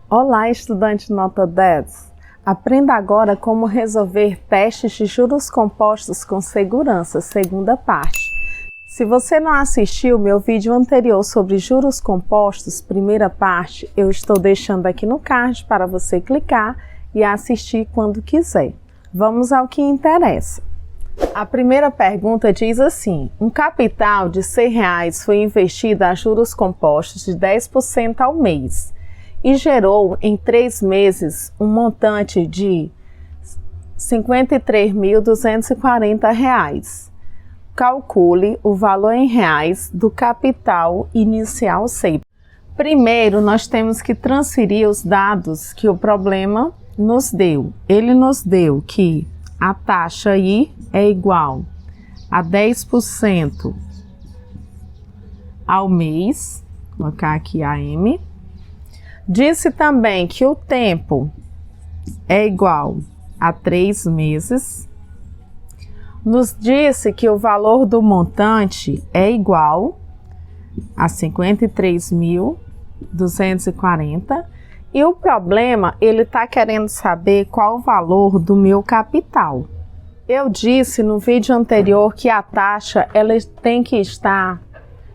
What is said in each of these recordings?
Olá, estudante nota 10. Aprenda agora como resolver testes de juros compostos com segurança, segunda parte. Se você não assistiu meu vídeo anterior sobre juros compostos, primeira parte, eu estou deixando aqui no card para você clicar e assistir quando quiser. Vamos ao que interessa. A primeira pergunta diz assim: um capital de R$100 foi investido a juros compostos de 10% ao mês e gerou em 3 meses um montante de R$ 53.240. Calcule o valor em reais do capital inicial CEP. Primeiro, nós temos que transferir os dados que o problema nos deu. Ele nos deu que a taxa I é igual a 10% ao mês, vou colocar aqui a M. Disse também que o tempo é igual a 3 meses. Nos disse que o valor do montante é igual a 53.240 e o problema, ele está querendo saber qual o valor do meu capital. Eu disse no vídeo anterior que a taxa ela tem que estar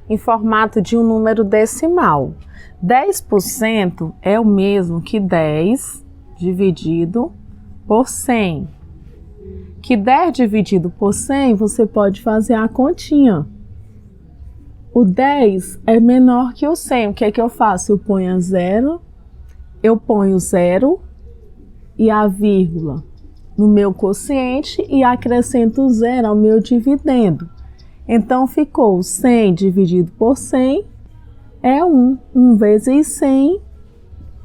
em formato de um número decimal. 10% é o mesmo que 10 dividido por 100. Que 10 dividido por 100, você pode fazer a continha. O 10 é menor que o 100. O que é que eu faço? Eu ponho zero e a vírgula no meu quociente e acrescento zero ao meu dividendo. Então, ficou 100 dividido por 100 é 1. 1 vezes 100,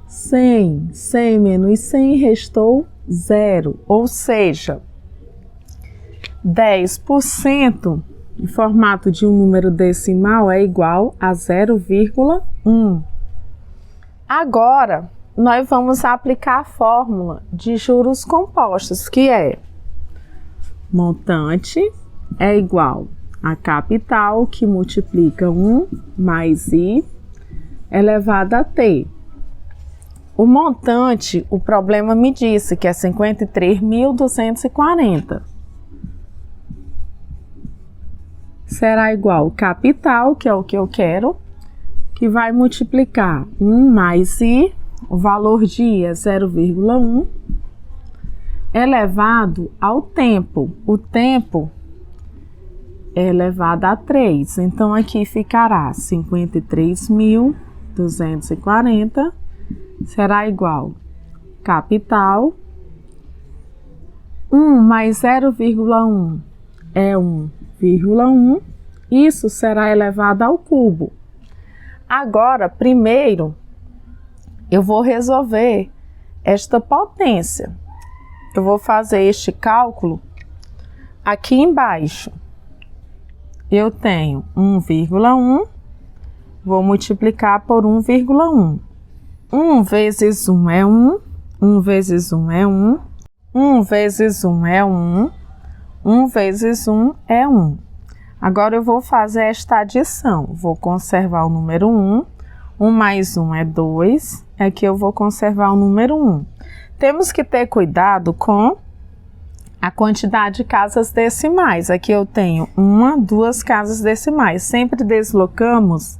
100. 100 menos 100 restou 0. Ou seja, 10% em formato de um número decimal é igual a 0,1. Agora, nós vamos aplicar a fórmula de juros compostos, que é montante é igual a capital, que multiplica 1 mais I elevado a T. O montante, o problema me disse que é 53.240. Será igual capital, que é o que eu quero, que vai multiplicar 1 mais I, o valor de I é 0,1, elevado ao tempo. O tempo é elevado a 3. Então, aqui ficará 53.240 será igual capital. 1 mais 0,1 é 1,1. Isso será elevado ao cubo. Agora, primeiro, eu vou resolver esta potência. Eu vou fazer este cálculo aqui embaixo. Eu tenho 1,1, vou multiplicar por 1,1. 1 vezes 1 é 1, 1 vezes 1 é 1, 1 vezes 1 é 1, 1 vezes 1 é 1. Agora eu vou fazer esta adição. Vou conservar o número 1, 1 mais 1 é 2, aqui eu vou conservar o número 1. Temos que ter cuidado com a quantidade de casas decimais. Aqui eu tenho 1, 2 casas decimais. Sempre deslocamos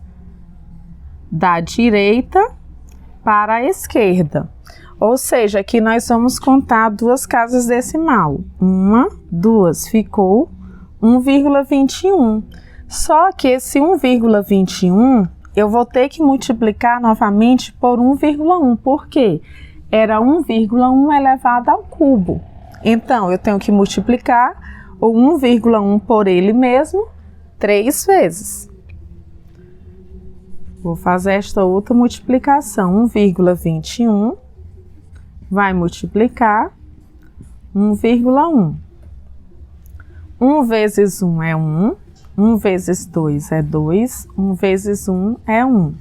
da direita para a esquerda. Ou seja, aqui nós vamos contar 2 casas decimal. 1, 2, ficou 1,21. Só que esse 1,21 eu vou ter que multiplicar novamente por 1,1. Por quê? Era 1,1 elevado ao cubo. Então, eu tenho que multiplicar o 1,1 por ele mesmo 3 vezes. Vou fazer esta outra multiplicação. 1,21 vai multiplicar 1,1. 1 vezes 1 é 1. 1 vezes 2 é 2. 1 vezes 1 é 1.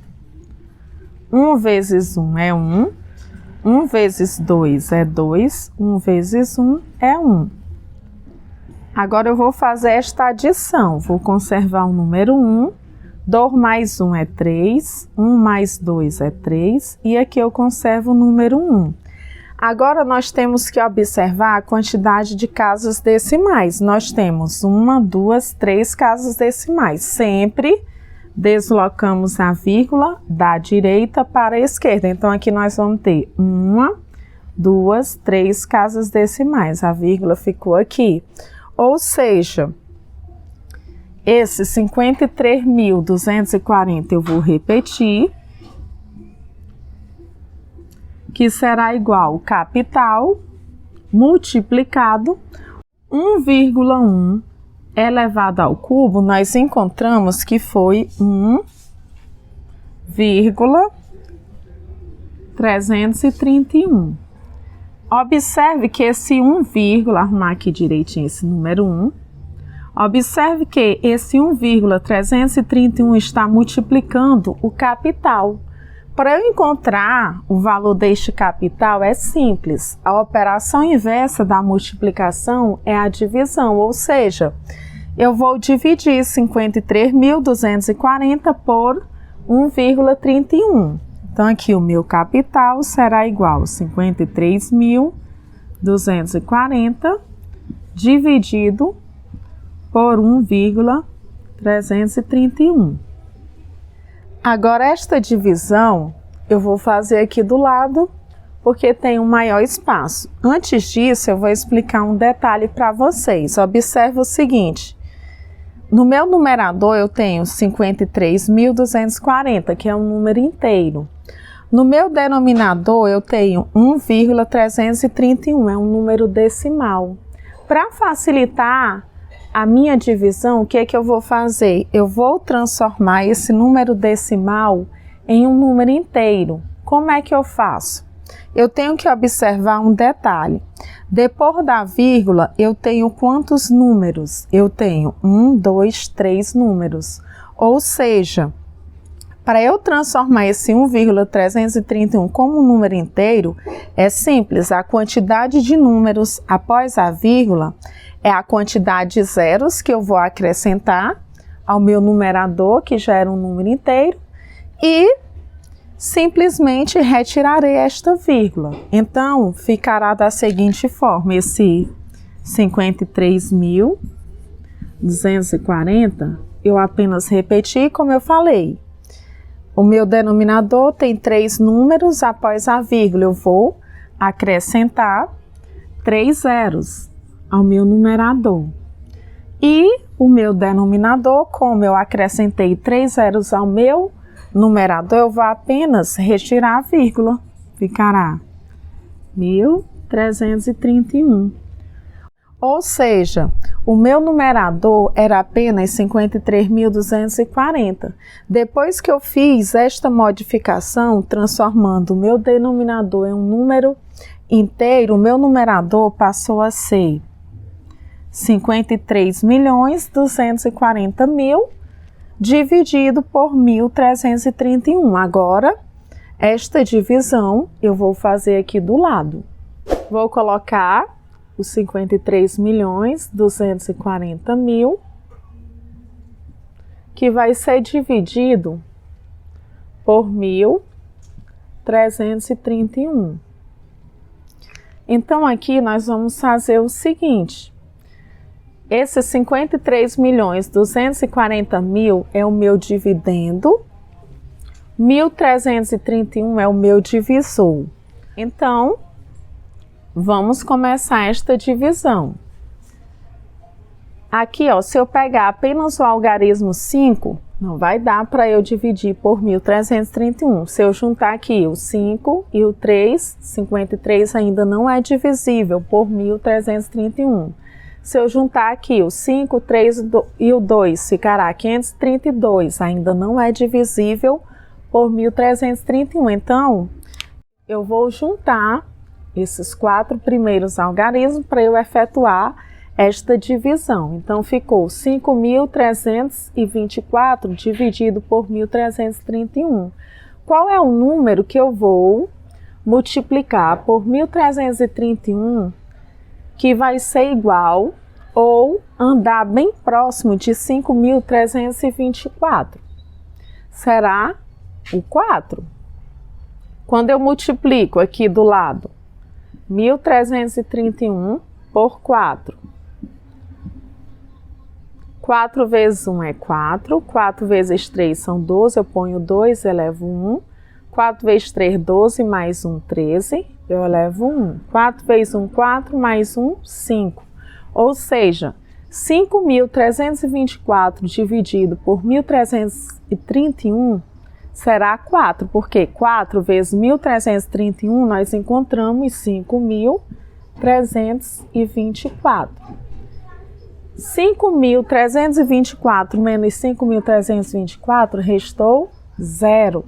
1 vezes 1 é 1. 1 vezes 2 é 2, 1 vezes 1 é 1. Agora eu vou fazer esta adição. Vou conservar o número 1, 2 mais 1 é 3, 1 mais 2 é 3, e aqui eu conservo o número 1. Agora, nós temos que observar a quantidade de casas decimais. Nós temos 1, 2, 3 casas decimais. Sempre deslocamos a vírgula da direita para a esquerda. Então, aqui nós vamos ter 1, 2, 3 casas decimais. A vírgula ficou aqui. Ou seja, esse 53.240 eu vou repetir, que será igual capital multiplicado 1,1 elevado ao cubo, nós encontramos que foi 1,331. Observe que esse 1, arrumar aqui direitinho esse número 1. Observe que esse 1,331 está multiplicando o capital. Para eu encontrar o valor deste capital é simples. A operação inversa da multiplicação é a divisão, ou seja, eu vou dividir 53.240 por 1,31. Então, aqui o meu capital será igual a 53.240 dividido por 1,331. Agora, esta divisão eu vou fazer aqui do lado, porque tem um maior espaço. Antes disso, eu vou explicar um detalhe para vocês. Observe o seguinte. No meu numerador, eu tenho 53.240, que é um número inteiro. No meu denominador, eu tenho 1,331, é um número decimal. Para facilitar a minha divisão, o que é que eu vou fazer? Eu vou transformar esse número decimal em um número inteiro. Como é que eu faço? Eu tenho que observar um detalhe. Depois da vírgula, eu tenho quantos números? Eu tenho 1, 2, 3 números. Ou seja, para eu transformar esse 1,331 como um número inteiro, é simples. A quantidade de números após a vírgula é a quantidade de zeros que eu vou acrescentar ao meu numerador, que já era um número inteiro, e simplesmente retirarei esta vírgula. Então, ficará da seguinte forma, esse 53.240, eu apenas repeti como eu falei. O meu denominador tem 3 números, após a vírgula eu vou acrescentar 3 zeros ao meu numerador. E o meu denominador, como eu acrescentei 3 zeros ao meu numerador, eu vou apenas retirar a vírgula. Ficará 1.331. Ou seja, o meu numerador era apenas 53.240. Depois que eu fiz esta modificação, transformando o meu denominador em um número inteiro, o meu numerador passou a ser 53.240.000 dividido por 1.331. Agora, esta divisão eu vou fazer aqui do lado. Vou colocar os 53.240.000, que vai ser dividido por 1.331. Então, aqui nós vamos fazer o seguinte. Esse 53.240.000 é o meu dividendo, 1.331 é o meu divisor. Então, vamos começar esta divisão. Aqui, ó, se eu pegar apenas o algarismo 5, não vai dar para eu dividir por 1.331. Se eu juntar aqui o 5 e o 3, 53 ainda não é divisível por 1.331. Se eu juntar aqui o 5, o 3 e o 2, ficará 532, ainda não é divisível por 1.331. Então, eu vou juntar esses 4 primeiros algarismos para eu efetuar esta divisão. Então, ficou 5.324 dividido por 1.331. Qual é o número que eu vou multiplicar por 1.331 que vai ser igual ou andar bem próximo de 5.324? será o 4. Quando eu multiplico aqui do lado 1.331 por 4. 4 vezes 1 é 4, 4 vezes 3 são 12, eu ponho 2, elevo 1. 4 vezes 3, 12, mais 1, 13, eu elevo 1. 4 vezes 1, 4, mais 1, 5. Ou seja, 5.324 dividido por 1.331 será 4, porque 4 vezes 1.331 nós encontramos 5.324. 5.324 menos 5.324 restou 0.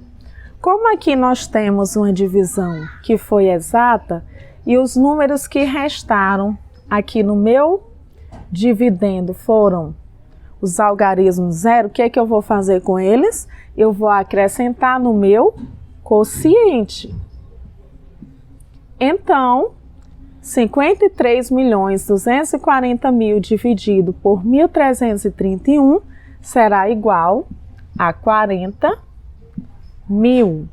Como aqui nós temos uma divisão que foi exata e os números que restaram aqui no meu dividendo foram os algarismos 0, o que é que eu vou fazer com eles? Eu vou acrescentar no meu quociente. Então, 53.240.000 dividido por 1.331 será igual a 40.000.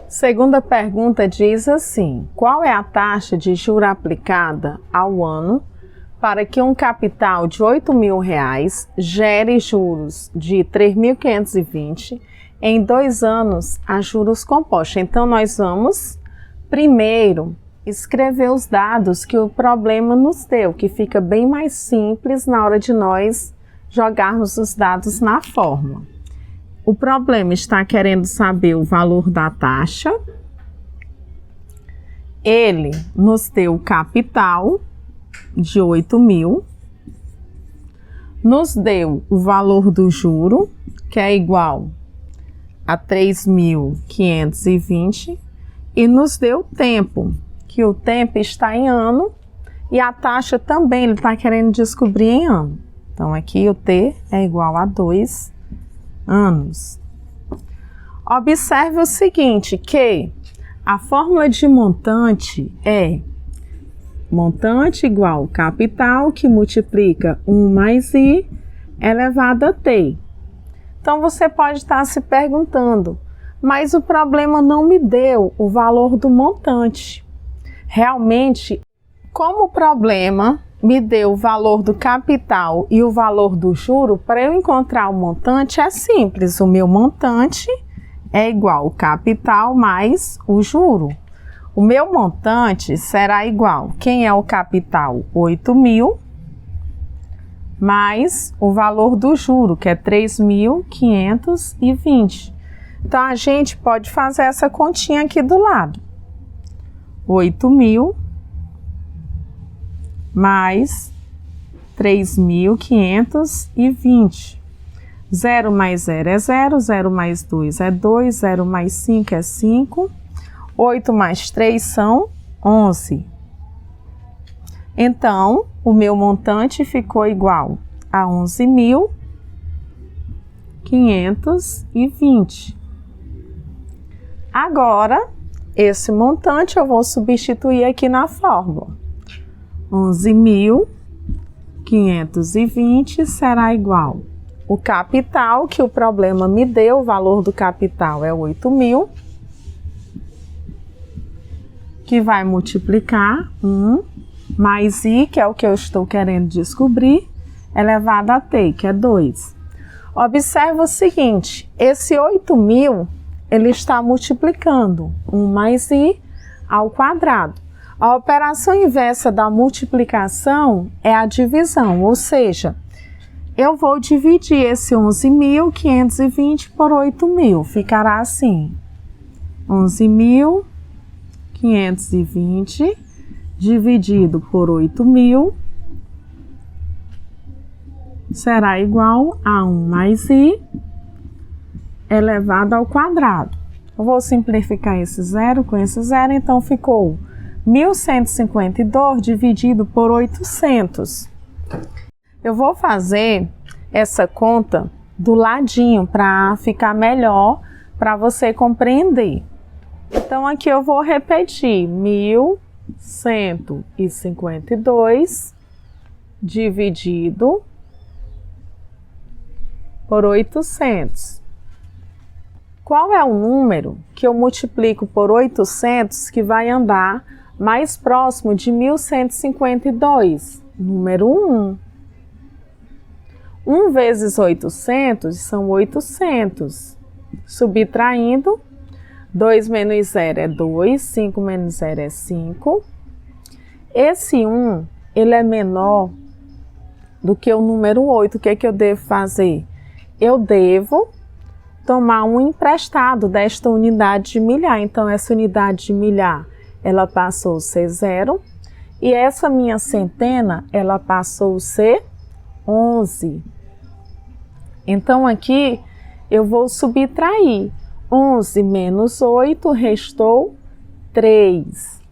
Segunda pergunta diz assim: qual é a taxa de juros aplicada ao ano para que um capital de R$8.000 gere juros de 3.520 em 2 anos a juros compostos? Então, nós vamos primeiro escrever os dados que o problema nos deu, que fica bem mais simples na hora de nós jogarmos os dados na fórmula. O problema está querendo saber o valor da taxa. Ele nos deu o capital de 8.000, nos deu o valor do juro, que é igual a 3.520, e nos deu o tempo, que o tempo está em ano, e a taxa também ele está querendo descobrir em ano. Então, aqui o T é igual a 2 anos. Observe o seguinte, que a fórmula de montante é montante igual capital, que multiplica 1 mais I elevado a T. Então, você pode estar se perguntando, mas o problema não me deu o valor do montante. Realmente, como o problema me deu o valor do capital e o valor do juro, para eu encontrar o montante é simples. O meu montante é igual ao capital mais o juro. O meu montante será igual, quem é o capital? 8.000 mais o valor do juro, que é 3.520. Então, a gente pode fazer essa continha aqui do lado. 8.000 mais 3.520. 0 mais 0 é 0, 0 mais 2 é 2, 0 mais 5 é 5, 8 mais 3 são 11. Então, o meu montante ficou igual a 11.520. Agora, esse montante eu vou substituir aqui na fórmula. 11.520 será igual o capital, que o problema me deu, o valor do capital é 8.000, que vai multiplicar 1 mais I, que é o que eu estou querendo descobrir, elevado a T, que é 2. Observa o seguinte, esse 8.000, ele está multiplicando 1 mais I ao quadrado. A operação inversa da multiplicação é a divisão, ou seja, eu vou dividir esse 11.520 por 8.000, ficará assim, 11.520 dividido por 8.000 será igual a 1 mais I elevado ao quadrado. Eu vou simplificar esse zero com esse zero, então ficou 1.152 dividido por 800. Eu vou fazer essa conta do ladinho para ficar melhor para você compreender. Então, aqui eu vou repetir 1.152 dividido por 800. Qual é o número que eu multiplico por 800 que vai andar mais próximo de 1152? Número 1. 1 vezes 800 são 800. Subtraindo, 2 menos 0 é 2, 5 menos 0 é 5. Esse 1, ele é menor do que o número 8. O que é que eu devo fazer? Eu devo tomar um emprestado desta unidade de milhar. Então, essa unidade de milhar, ela passou a ser 0. E essa minha centena, ela passou a ser 11. Então, aqui, eu vou subtrair. 11 menos 8, restou 3.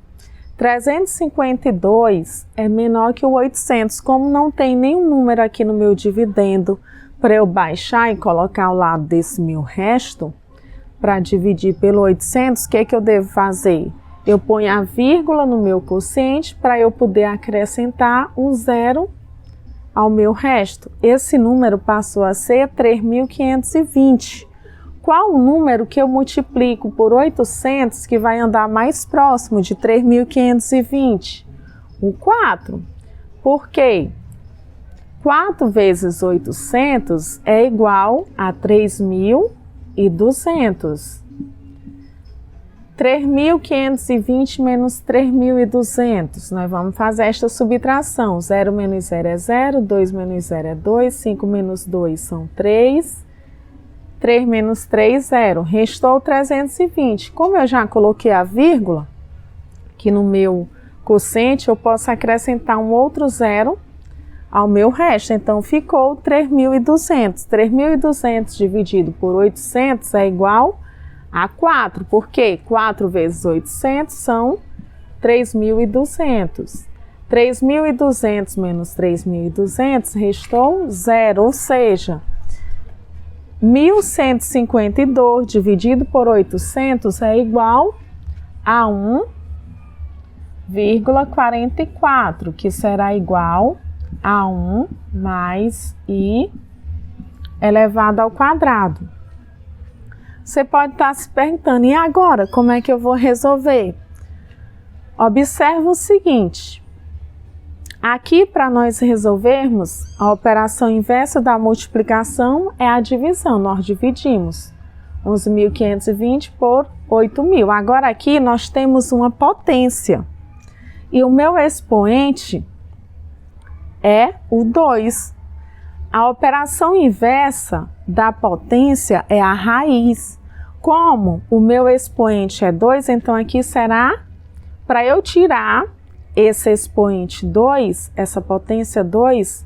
352 é menor que o 800. Como não tem nenhum número aqui no meu dividendo para eu baixar e colocar ao lado desse meu resto, para dividir pelo 800, o que é que eu devo fazer? Eu ponho a vírgula no meu quociente para eu poder acrescentar um 0 ao meu resto. Esse número passou a ser 3.520. Qual o número que eu multiplico por 800 que vai andar mais próximo de 3.520? O 4. Por quê? 4 vezes 800 é igual a 3.200. 3.520 menos 3.200. Nós vamos fazer esta subtração. 0 menos 0 é 0, 2 menos 0 é 2, 5 menos 2 são 3. 3 menos 3, 0. Restou 320. Como eu já coloquei a vírgula, que no meu quociente eu posso acrescentar um outro 0 ao meu resto. Então, ficou 3.200. 3.200 dividido por 800 é igual a 4. Por quê? 4 vezes 800 são 3.200. 3.200 menos 3.200 restou 0, ou seja, 1.152 dividido por 800 é igual a 1,44, que será igual a 1 mais I elevado ao quadrado. Você pode estar se perguntando, e agora, como é que eu vou resolver? Observa o seguinte. Aqui, para nós resolvermos, a operação inversa da multiplicação é a divisão. Nós dividimos 11.520 por 8.000. Agora aqui nós temos uma potência. E o meu expoente é o 2. A operação inversa da potência é a raiz. Como o meu expoente é 2, então aqui será, para eu tirar esse expoente 2, essa potência 2,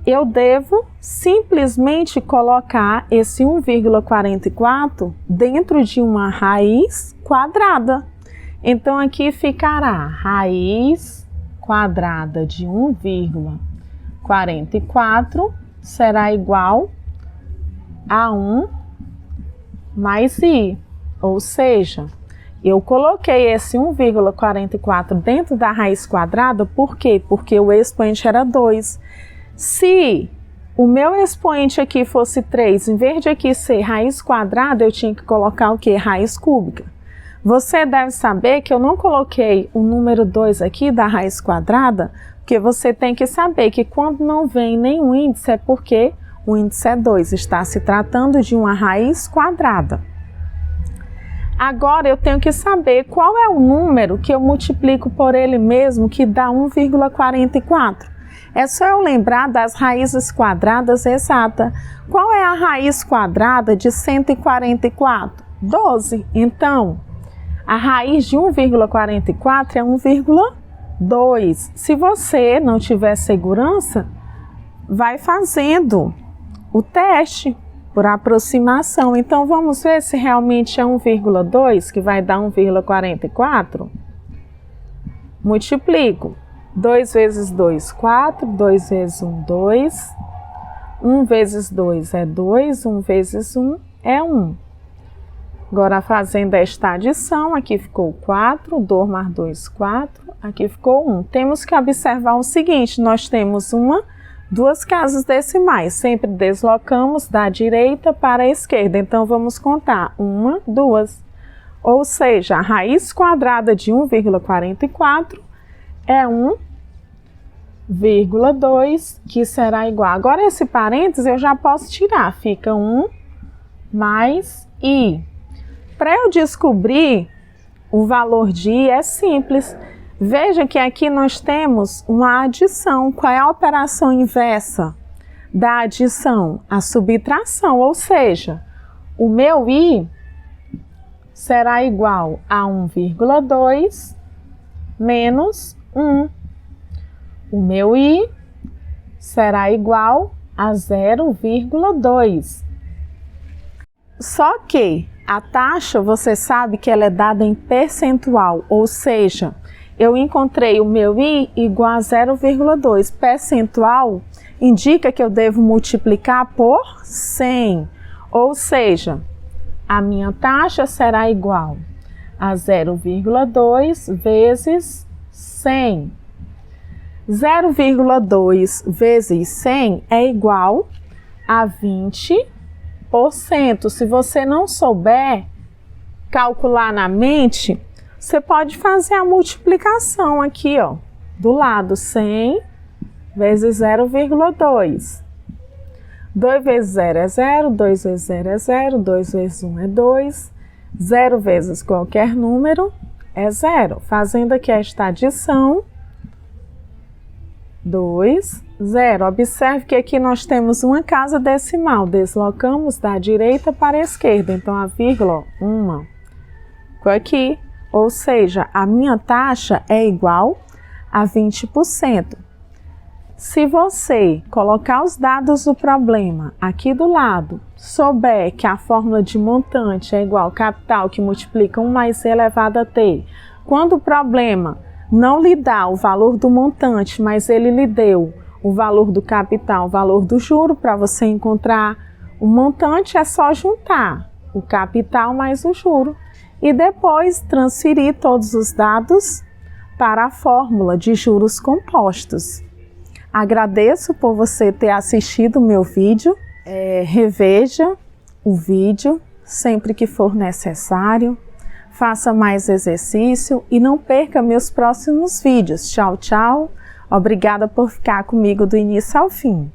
eu devo simplesmente colocar esse 1,44 dentro de uma raiz quadrada. Então, aqui ficará raiz quadrada de 1,44 será igual a 1 mais I, ou seja, eu coloquei esse 1,44 dentro da raiz quadrada, por quê? Porque o expoente era 2. Se o meu expoente aqui fosse 3, em vez de aqui ser raiz quadrada, eu tinha que colocar o quê? Raiz cúbica. Você deve saber que eu não coloquei o número 2 aqui da raiz quadrada, porque você tem que saber que quando não vem nenhum índice é porque o índice é 2, está se tratando de uma raiz quadrada. Agora eu tenho que saber qual é o número que eu multiplico por ele mesmo que dá 1,44. É só eu lembrar das raízes quadradas exatas. Qual é a raiz quadrada de 144? 12. Então, a raiz de 1,44 é 1,2. Se você não tiver segurança, vai fazendo o teste por aproximação. Então, vamos ver se realmente é 1,2, que vai dar 1,44. Multiplico. 2 vezes 2, 4. 2 vezes 1, 2. 1 vezes 2 é 2. 1 vezes 1 é 1. Agora, fazendo esta adição, aqui ficou 4. 2 mais 2, 4. Aqui ficou 1. Temos que observar o seguinte, nós temos uma duas casas decimais, sempre deslocamos da direita para a esquerda, então vamos contar 1, 2. Ou seja, a raiz quadrada de 1,44 é 1,2, que será igual. Agora esse parênteses eu já posso tirar, fica 1 mais i. Para eu descobrir o valor de i é simples. Veja que aqui nós temos uma adição. Qual é a operação inversa da adição? A subtração, ou seja, o meu i será igual a 1,2 menos 1. O meu i será igual a 0,2. Só que a taxa, você sabe que ela é dada em percentual, ou seja, eu encontrei o meu i igual a 0,2. Percentual indica que eu devo multiplicar por 100, ou seja, a minha taxa será igual a 0,2 vezes 100. 0,2 vezes 100 é igual a 20%. Se você não souber calcular na mente, você pode fazer a multiplicação aqui, ó, do lado, 100 vezes 0,2. 2 vezes 0 é 0, 2 vezes 0 é 0, 2 vezes 1 é 2, 0 vezes qualquer número é 0. Fazendo aqui esta adição, 2, 0. Observe que aqui nós temos uma casa decimal, deslocamos da direita para a esquerda, então a vírgula, uma, ficou aqui, ou seja, a minha taxa é igual a 20%. Se você colocar os dados do problema aqui do lado, souber que a fórmula de montante é igual ao capital que multiplica 1 mais c elevado a t, quando o problema não lhe dá o valor do montante, mas ele lhe deu o valor do capital, o valor do juro, para você encontrar o montante é só juntar o capital mais o juro e depois transferir todos os dados para a fórmula de juros compostos. Agradeço por você ter assistido o meu vídeo. Reveja o vídeo sempre que for necessário. Faça mais exercício e não perca meus próximos vídeos. Tchau, tchau. Obrigada por ficar comigo do início ao fim.